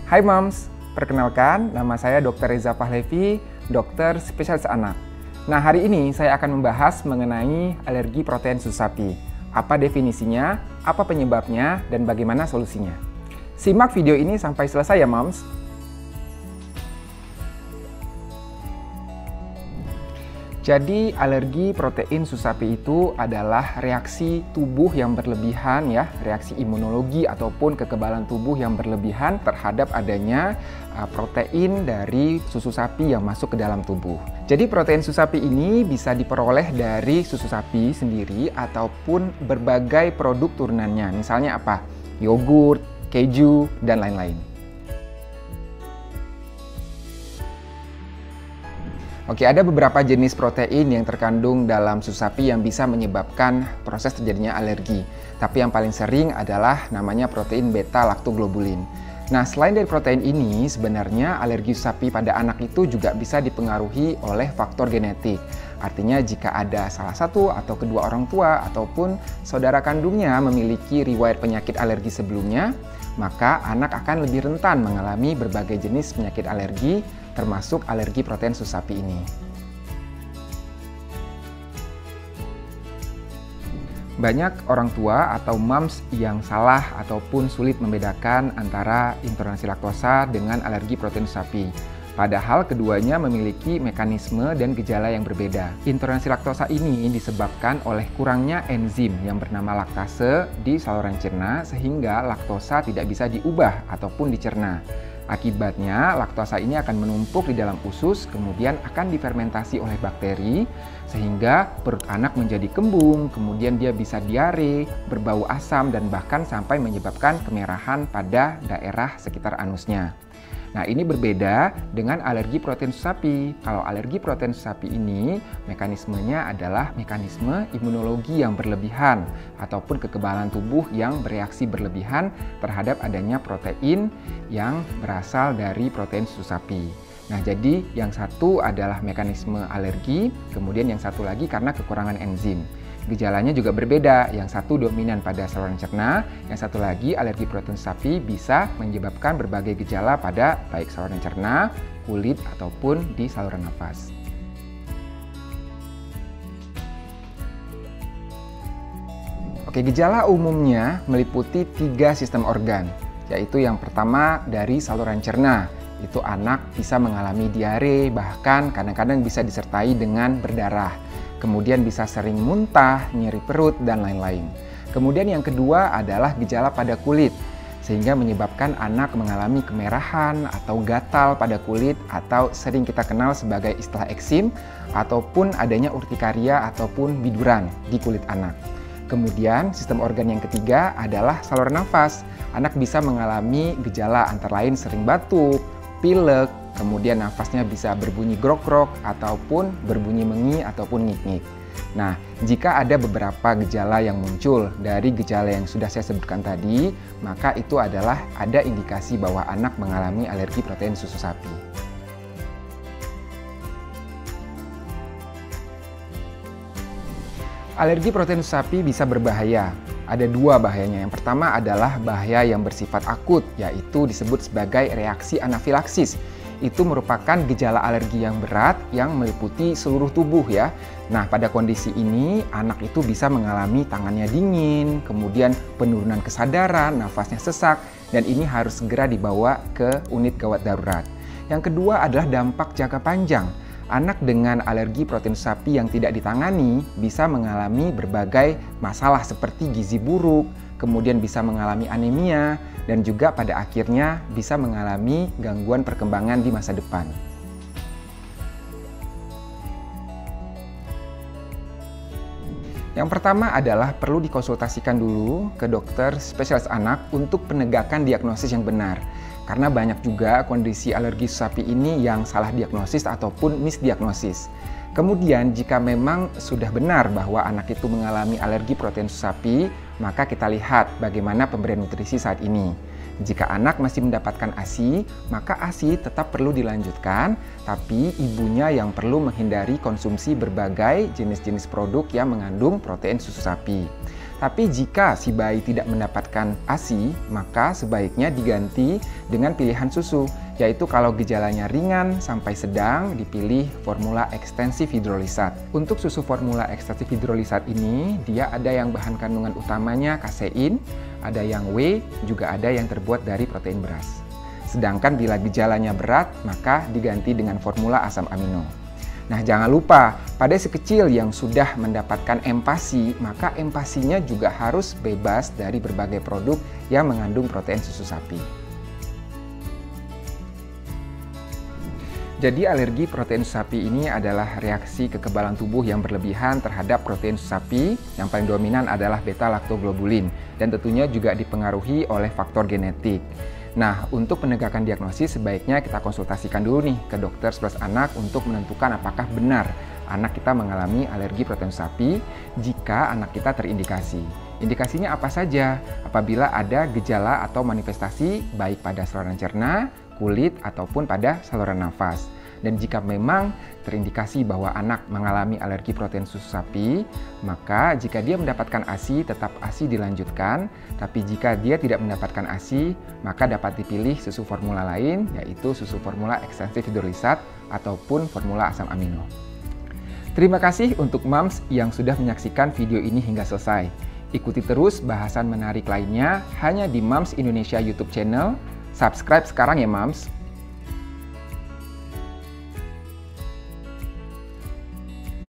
Hai Moms, perkenalkan nama saya Dr. Reza Pahlevi, dokter spesialis anak. Nah, hari ini saya akan membahas mengenai alergi protein susu sapi. Apa definisinya, apa penyebabnya, dan bagaimana solusinya. Simak video ini sampai selesai ya Moms. Jadi alergi protein susu sapi itu adalah reaksi tubuh yang berlebihan ya, reaksi imunologi ataupun kekebalan tubuh yang berlebihan terhadap adanya protein dari susu sapi yang masuk ke dalam tubuh. Jadi protein susu sapi ini bisa diperoleh dari susu sapi sendiri ataupun berbagai produk turunannya. Misalnya apa? Yogurt, keju, dan lain-lain. Oke, ada beberapa jenis protein yang terkandung dalam susu sapi yang bisa menyebabkan proses terjadinya alergi. Tapi yang paling sering adalah namanya protein beta-laktoglobulin. Nah, selain dari protein ini, sebenarnya alergi susu sapi pada anak itu juga bisa dipengaruhi oleh faktor genetik. Artinya jika ada salah satu atau kedua orang tua ataupun saudara kandungnya memiliki riwayat penyakit alergi sebelumnya, maka anak akan lebih rentan mengalami berbagai jenis penyakit alergi, termasuk alergi protein susu sapi ini. Banyak orang tua atau moms yang salah ataupun sulit membedakan antara intoleransi laktosa dengan alergi protein susu sapi. Padahal keduanya memiliki mekanisme dan gejala yang berbeda. Intoleransi laktosa ini disebabkan oleh kurangnya enzim yang bernama laktase di saluran cerna sehingga laktosa tidak bisa diubah ataupun dicerna. Akibatnya, laktosa ini akan menumpuk di dalam usus, kemudian akan difermentasi oleh bakteri, sehingga perut anak menjadi kembung, kemudian dia bisa diare, berbau asam, dan bahkan sampai menyebabkan kemerahan pada daerah sekitar anusnya. Nah, ini berbeda dengan alergi protein susu sapi. Kalau alergi protein susu sapi ini, mekanismenya adalah mekanisme imunologi yang berlebihan ataupun kekebalan tubuh yang bereaksi berlebihan terhadap adanya protein yang berasal dari protein susu sapi. Nah, jadi yang satu adalah mekanisme alergi, kemudian yang satu lagi karena kekurangan enzim. Gejalanya juga berbeda, yang satu dominan pada saluran cerna, yang satu lagi alergi protein sapi bisa menyebabkan berbagai gejala pada baik saluran cerna, kulit, ataupun di saluran nafas. Oke, gejala umumnya meliputi 3 sistem organ, yaitu yang pertama dari saluran cerna. Itu anak bisa mengalami diare, bahkan kadang-kadang bisa disertai dengan berdarah. Kemudian bisa sering muntah, nyeri perut, dan lain-lain. Kemudian yang kedua adalah gejala pada kulit, sehingga menyebabkan anak mengalami kemerahan atau gatal pada kulit, atau sering kita kenal sebagai istilah eksim, ataupun adanya urtikaria ataupun biduran di kulit anak. Kemudian sistem organ yang ketiga adalah saluran nafas. Anak bisa mengalami gejala antara lain sering batuk, pilek, kemudian nafasnya bisa berbunyi grok-grok ataupun berbunyi mengi ataupun ngik-ngik. Nah, jika ada beberapa gejala yang muncul dari gejala yang sudah saya sebutkan tadi, maka itu adalah ada indikasi bahwa anak mengalami alergi protein susu sapi. Alergi protein susu sapi bisa berbahaya. Ada 2 bahayanya. Yang pertama adalah bahaya yang bersifat akut, yaitu disebut sebagai reaksi anafilaksis. Itu merupakan gejala alergi yang berat yang meliputi seluruh tubuh ya. Nah, pada kondisi ini anak itu bisa mengalami tangannya dingin, kemudian penurunan kesadaran, nafasnya sesak, dan ini harus segera dibawa ke unit gawat darurat. Yang kedua adalah dampak jangka panjang. Anak dengan alergi protein sapi yang tidak ditangani bisa mengalami berbagai masalah seperti gizi buruk, kemudian bisa mengalami anemia, dan juga pada akhirnya bisa mengalami gangguan perkembangan di masa depan. Yang pertama adalah perlu dikonsultasikan dulu ke dokter spesialis anak untuk penegakan diagnosis yang benar. Karena banyak juga kondisi alergi sapi ini yang salah diagnosis ataupun misdiagnosis. Kemudian jika memang sudah benar bahwa anak itu mengalami alergi protein sapi, maka kita lihat bagaimana pemberian nutrisi saat ini. Jika anak masih mendapatkan ASI, maka ASI tetap perlu dilanjutkan, tapi ibunya yang perlu menghindari konsumsi berbagai jenis-jenis produk yang mengandung protein susu sapi. Tapi jika si bayi tidak mendapatkan ASI, maka sebaiknya diganti dengan pilihan susu, yaitu kalau gejalanya ringan sampai sedang dipilih formula ekstensif hidrolisat. Untuk susu formula ekstensif hidrolisat ini, dia ada yang bahan kandungan utamanya kasein, ada yang whey, juga ada yang terbuat dari protein beras. Sedangkan bila gejalanya berat, maka diganti dengan formula asam amino. Nah, jangan lupa, pada si kecil yang sudah mendapatkan empasi, maka empasinya juga harus bebas dari berbagai produk yang mengandung protein susu sapi. Jadi alergi protein susu sapi ini adalah reaksi kekebalan tubuh yang berlebihan terhadap protein susu sapi. Yang paling dominan adalah beta-laktoglobulin dan tentunya juga dipengaruhi oleh faktor genetik. Nah, untuk penegakan diagnosis sebaiknya kita konsultasikan dulu nih ke dokter spesialis anak untuk menentukan apakah benar anak kita mengalami alergi protein sapi jika anak kita terindikasi. Indikasinya apa saja? Apabila ada gejala atau manifestasi baik pada saluran cerna, kulit, ataupun pada saluran nafas. Dan jika memang terindikasi bahwa anak mengalami alergi protein susu sapi, maka jika dia mendapatkan ASI, tetap ASI dilanjutkan. Tapi jika dia tidak mendapatkan ASI, maka dapat dipilih susu formula lain, yaitu susu formula ekstensif hidrolisat ataupun formula asam amino. Terima kasih untuk moms yang sudah menyaksikan video ini hingga selesai. Ikuti terus bahasan menarik lainnya hanya di Moms Indonesia YouTube channel. Subscribe sekarang ya moms.